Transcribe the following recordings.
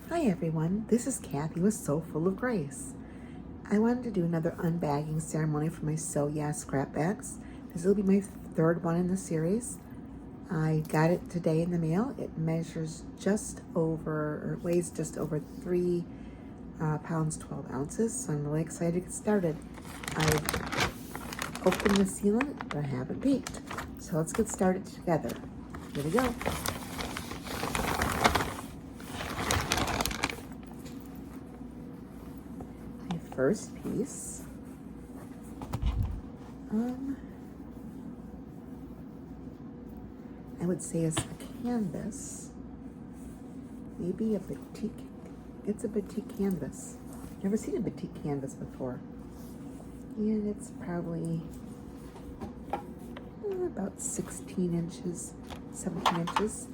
Hi everyone, this is Kathy with Sew Full of Grace. I wanted to do another unbagging ceremony for my Sew Yeah Scrap bags. This will be my third one in the series. I got it today in the mail. It measures just over, or weighs just over 3 pounds 12 ounces, so I'm really excited to get started. I've opened the sealant, but I haven't peeked. So let's get started together. Here we go. First piece, I would say is a canvas, maybe a batik. It's a batik canvas. Never seen a batik canvas before, and it's probably about 16 inches, 17 inches,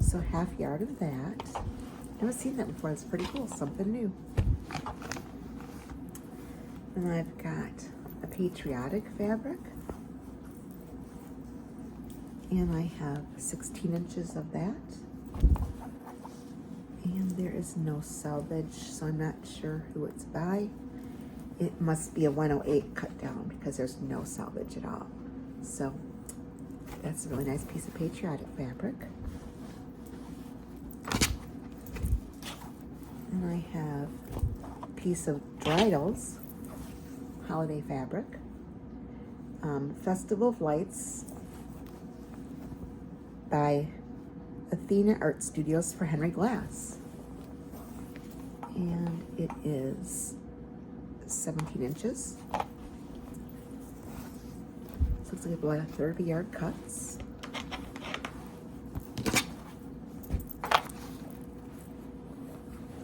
so half yard of that. Never seen that before. It's pretty cool, something new. And I've got a patriotic fabric, and I have 16 inches of that, and there is no selvage, so I'm not sure who it's by. It must be a 108 cut down because there's no selvage at all. So that's a really nice piece of patriotic fabric. And I have a piece of Dridals holiday fabric, Festival of Lights by Athena Art Studios for Henry Glass, and it is 17 inches. This looks like about a third of a yard cuts.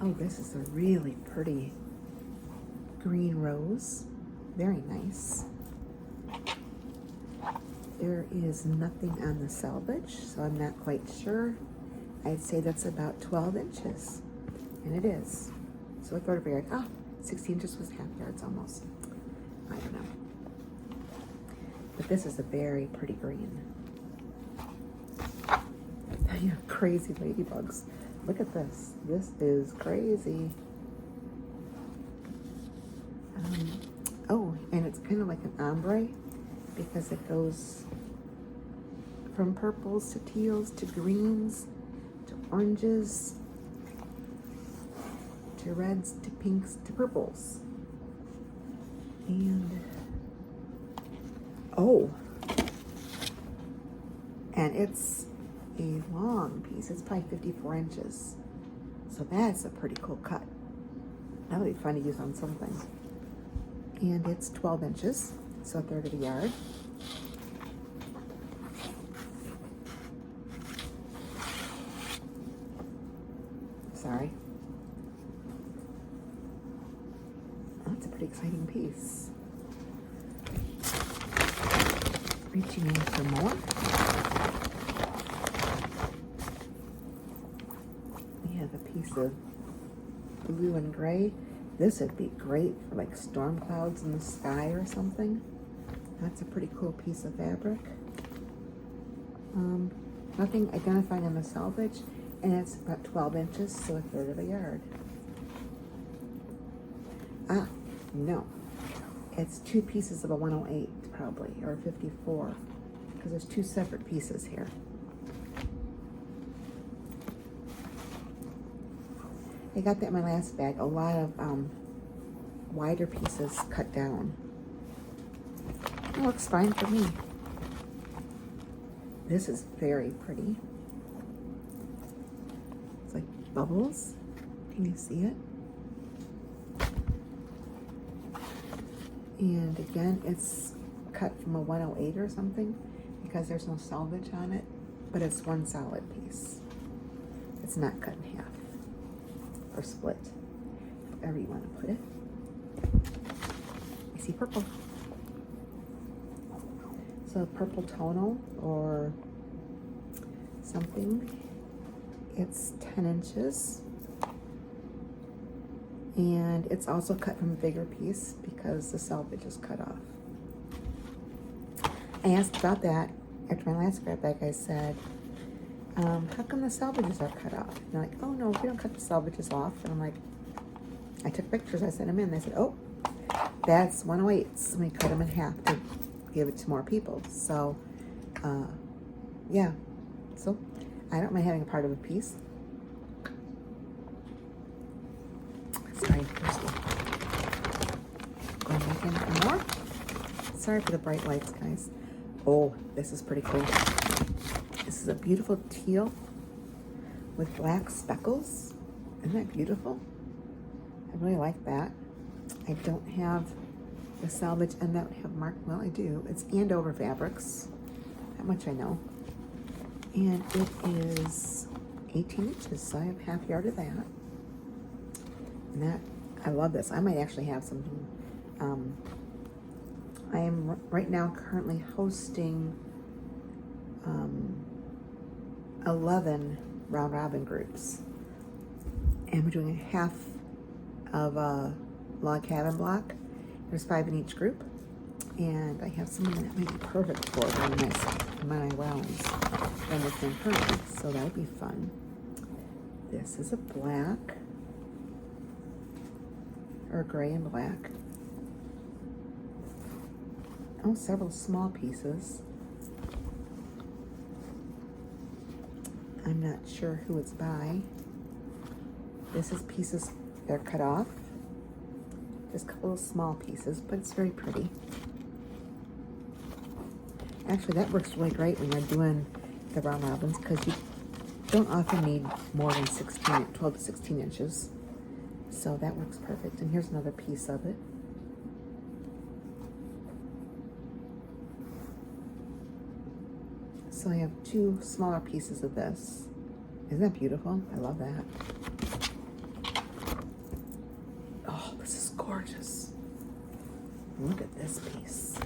Oh, this is a really pretty green rose. Very nice. There is nothing on the selvage, so I'm not quite sure. I'd say that's about 12 inches, and it is. So a third of a yard. 16 inches was half yards almost. I don't know. But this is a very pretty green. You have crazy ladybugs. Look at this. This is crazy. Oh, and it's kind of like an ombre because it goes from purples to teals to greens to oranges to reds to pinks to purples. And and it's a long piece. It's probably 54 inches. So that's a pretty cool cut. That would be fun to use on something. And it's 12 inches, so a third of a yard. Sorry. Oh, that's a pretty exciting piece. Reaching in for more. We have a piece of blue and gray. This would be great for like storm clouds in the sky or something. That's a pretty cool piece of fabric. Nothing identifying on the selvage, and it's about 12 inches, so a third of a yard. No. It's 2 pieces of a 108 probably, or 54, because there's 2 separate pieces here. I got that in my last bag. A lot of wider pieces cut down. It looks fine for me. This is very pretty. It's like bubbles. Can you see it? And again, it's cut from a 108 or something because there's no selvage on it, but it's one solid piece. It's not cut in half or split, however you want to put it. I see purple. So purple tonal or something. It's 10 inches. And it's also cut from a bigger piece because the selvage is cut off. I asked about that after my last scrap bag. I said, how come the salvages are cut off? And they're like, oh no, we don't cut the salvages off. And I'm like, I took pictures, I sent them in. They said, oh, that's 108s. And we cut them in half to give it to more people. So, yeah. So, I don't mind having a part of a piece. Sorry, going back in for more. Sorry for the bright lights, guys. Oh, this is pretty cool. This is a beautiful teal with black speckles. Isn't that beautiful? I really like that. I don't have the salvage and that have marked. Well, I do. It's Andover Fabrics. That much I know. And it is 18 inches, so I have half yard of that. And that, I love this. I might actually have something. I am right now currently hosting 11 round robin groups. And we're doing half of a log cabin block. There's 5 in each group. And I have someone that might be perfect for very nice my rounds and within her. So that'll be fun. This is a black or gray and black. Oh, several small pieces. I'm not sure who it's by. This is pieces they're cut off. Just a couple of small pieces, but it's very pretty. Actually, that works really great when you're doing the round robins because you don't often need more than 12 to 16 inches. So that works perfect. And here's another piece of it. So I have 2 smaller pieces of this. Isn't that beautiful? I love that. Oh, this is gorgeous. Look at this piece.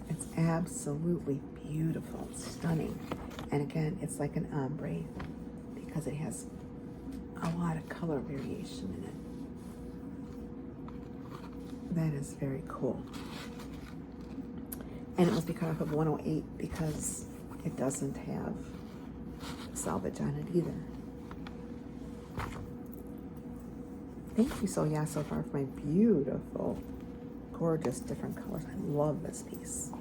It's absolutely beautiful. It's stunning. And again, it's like an ombre because it has a lot of color variation in it. That is very cool. And it must be cut off of 108 because it doesn't have salvage on it either. Thank you, Sew Yeah, so far for my beautiful, gorgeous different colors. I love this piece.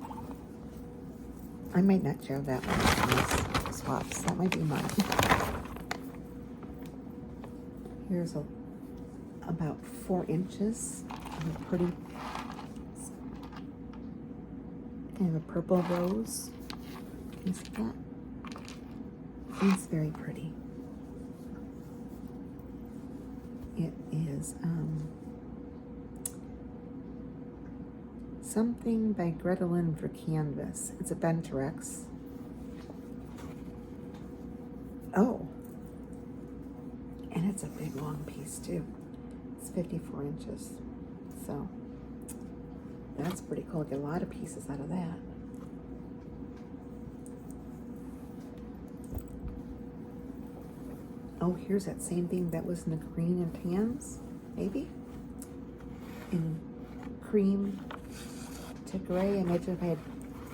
I might not share that one in these swaps. That might be mine. Here's about 4 inches of a pretty kind of a purple rose. Can you see that? It's very pretty. It is something by Greta Lynn for canvas. It's a Benterex. Oh, and it's a big long piece too. It's 54 inches. So that's pretty cool. Get a lot of pieces out of that. Oh, here's that same thing that was in the green and tans, maybe? In cream to gray. Imagine if I had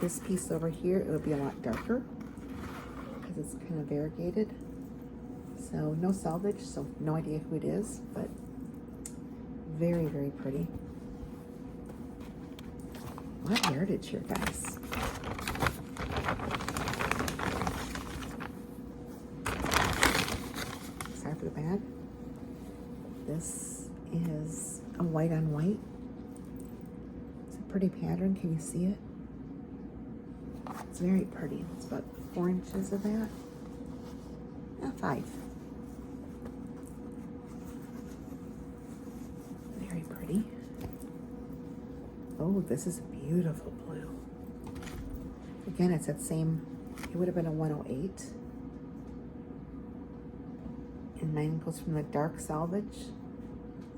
this piece over here, it would be a lot darker because it's kind of variegated. So no salvage, so no idea who it is, but very, very pretty. A lot of yardage here, guys. Sorry for the bag. This is a white on white. It's a pretty pattern. Can you see it? It's very pretty. It's about 4 inches of that. 5. Very pretty. Oh, this is a beautiful blue. Again, it's that same, it would have been a 108. And mine goes from the dark salvage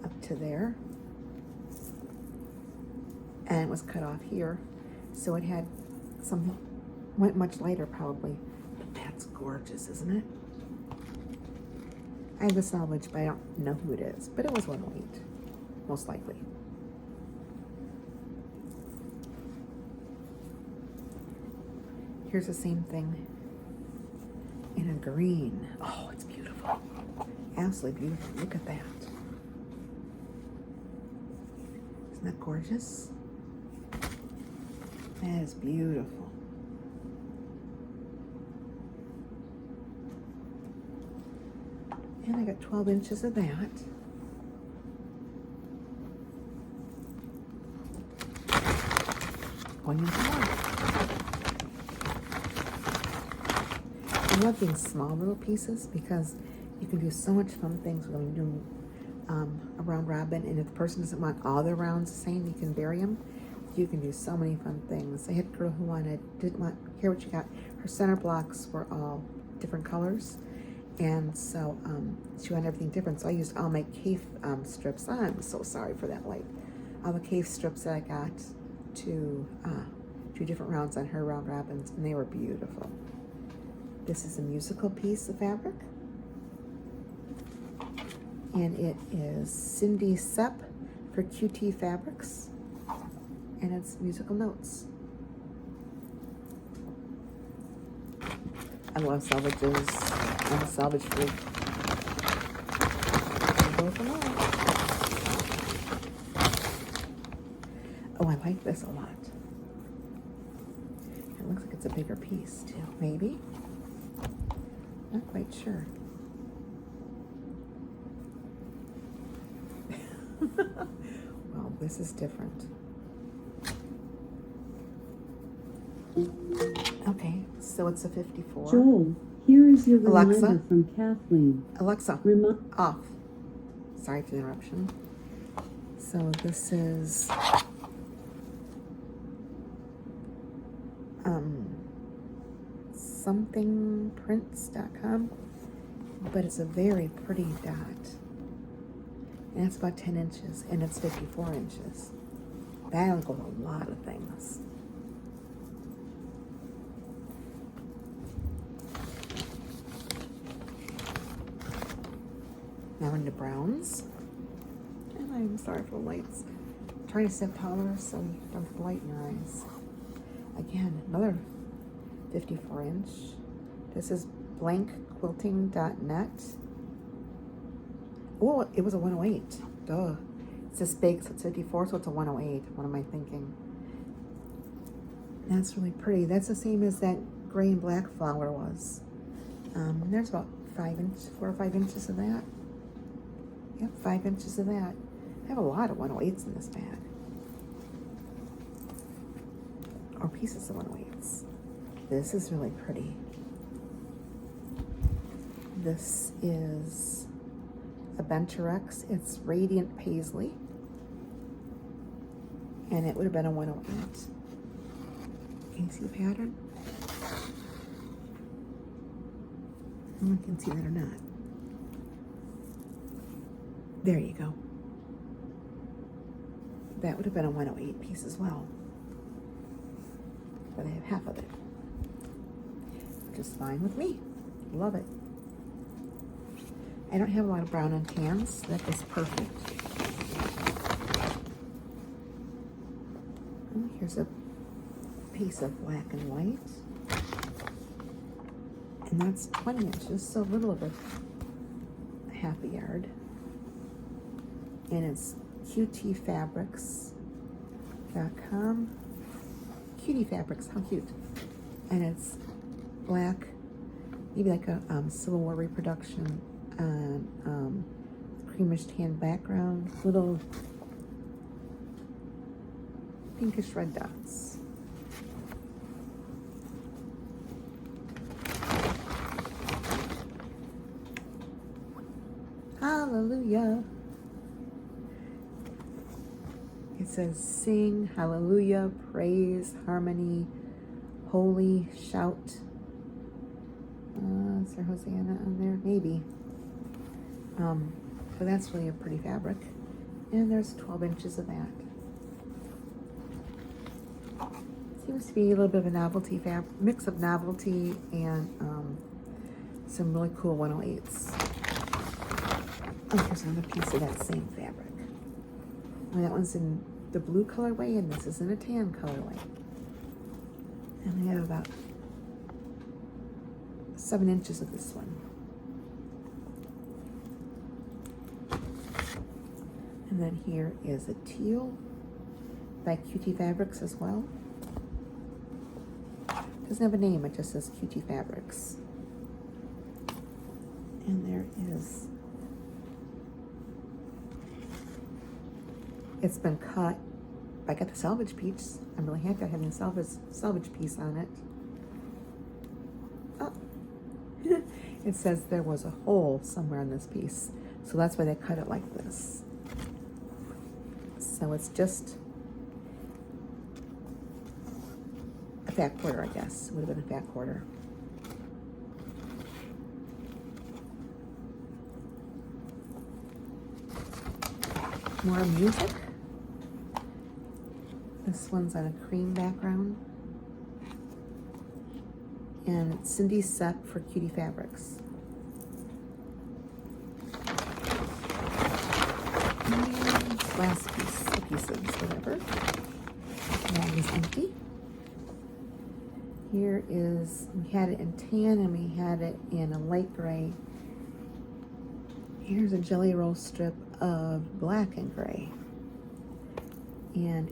up to there. And it was cut off here. So it had something, went much lighter probably. But that's gorgeous, isn't it? I have the salvage, but I don't know who it is. But it was 108, most likely. Here's the same thing And a green. Oh, it's beautiful. Absolutely beautiful. Look at that. Isn't that gorgeous? That is beautiful. And I got 12 inches of that. Going into more. I love these small little pieces because you can do so much fun things when you're doing a round robin, and if the person doesn't want all their rounds the same, you can vary them. You can do so many fun things. I had a girl who didn't want, here what you got, her center blocks were all different colors, and so she wanted everything different, so I used all my cave strips. I'm so sorry for that light. All the cave strips that I got to do different rounds on her round robins, and they were beautiful. This is a musical piece of fabric, and it is Cindy Sepp for QT Fabrics, and it's musical notes. I love salvages. I'm a salvage freak. Oh, I like this a lot. It looks like it's a bigger piece too, maybe. Not quite sure. Well, this is different. Okay, so it's a 54. Joel, here is your Alexa, reminder from Kathleen. Alexa, off. Sorry for the interruption. So this is somethingprints.com, but it's a very pretty dot. And it's about 10 inches, and it's 54 inches. That'll go with a lot of things. Now into browns. And I'm sorry for the lights. I'm trying to sit taller so you don't have light in your eyes. Again, another 54 inch. This is blankquilting.net. Oh, it was a 108. Duh. It's this big, so it's 54, so it's a 108. What am I thinking? That's really pretty. That's the same as that gray and black flower was. There's about 4 or 5 inches of that. Yep, 5 inches of that. I have a lot of 108s in this bag. Or pieces of 108s. This is really pretty. This is a Benturex. It's Radiant Paisley. And it would have been a 108. Can you see the pattern? I don't know if you can see that or not. There you go. That would have been a 108 piece as well. But I have half of it. Which is fine with me. Love it. I don't have a lot of brown and tans. That is perfect. Oh, here's a piece of black and white. And that's 20 inches, so a little over half a yard. And it's qtfabrics.com. Cutie Fabrics, how cute. And it's black, maybe like a Civil War reproduction on creamish tan background, little pinkish red dots. Hallelujah. It says sing, hallelujah, praise, harmony, holy, shout. Is there Hosanna on there? Maybe. But that's really a pretty fabric. And there's 12 inches of that. Seems to be a little bit of a novelty mix of novelty and some really cool 108s. Oh, here's another piece of that same fabric. And that one's in the blue colorway, and this is in a tan colorway. And they have about 7 inches of this one. And then here is a teal by QT Fabrics as well. Doesn't have a name, it just says QT Fabrics. And there is, it's been cut. I got the salvage piece. I'm really happy I have the salvage piece on it. Oh, it says there was a hole somewhere in this piece. So that's why they cut it like this. So it's just a fat quarter, I guess. It would have been a fat quarter. More music. This one's on a cream background. And it's Cindy's set for QT Fabrics. And last pieces, whatever. That is empty. Here is, we had it in tan and we had it in a light gray. Here's a jelly roll strip of black and gray. And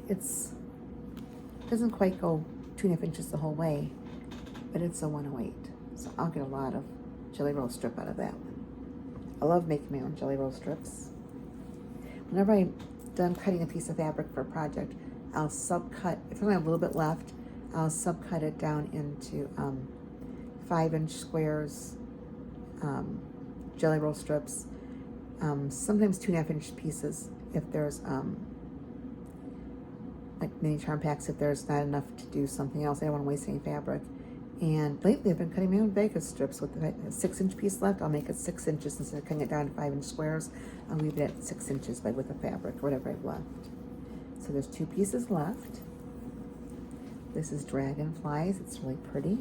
doesn't quite go 2.5 inches the whole way, but it's a 108. So I'll get a lot of jelly roll strip out of that one. I love making my own jelly roll strips. Whenever I'm done cutting a piece of fabric for a project, I'll subcut, if I have a little bit left, I'll subcut it down into 5-inch squares, jelly roll strips, sometimes 2.5-inch pieces if there's like mini charm packs, if there's not enough to do something else. I don't want to waste any fabric. And lately I've been cutting my own Vegas strips with a 6-inch piece left. I'll make it 6 inches instead of cutting it down to 5-inch squares. I'll leave it at 6 inches by width of fabric, or whatever I've left. So there's 2 pieces left. This is Dragonflies. It's really pretty.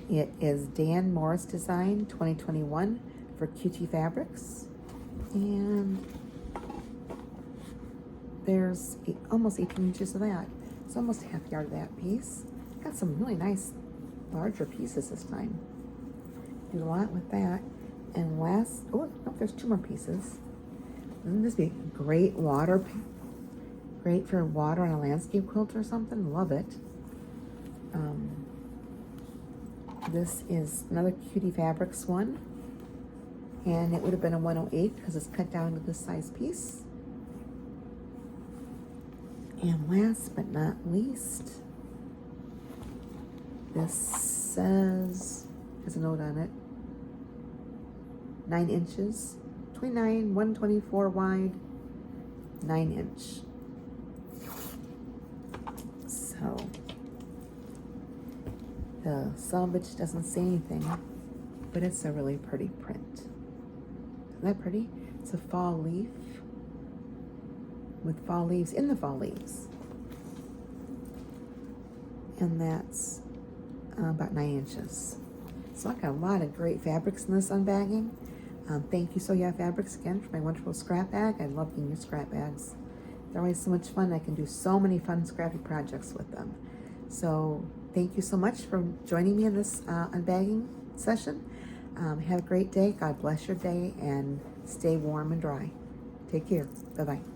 It is Dan Morris Design 2021 for QT Fabrics. And there's almost 18 inches of that. It's almost a half yard of that piece. Got some really nice larger pieces this time. Did a lot with that. And last, oh, no, there's 2 more pieces. Wouldn't this be great great for water on a landscape quilt or something? Love it. This is another QT Fabrics one. And it would have been a 108 because it's cut down to this size piece. And last but not least, this says, there's a note on it, 9 inches, 29, 124 wide, 9-inch. So, the salvage doesn't say anything, but it's a really pretty print. Isn't that pretty? It's a fall leaf with fall leaves in the fall leaves. And that's about 9 inches. So I got a lot of great fabrics in this unbagging. Thank you, Sew Yeah Fabrics, again, for my wonderful scrap bag. I love getting your scrap bags. They're always so much fun. I can do so many fun scrappy projects with them. So thank you so much for joining me in this unbagging session. Have a great day. God bless your day, and stay warm and dry. Take care. Bye-bye.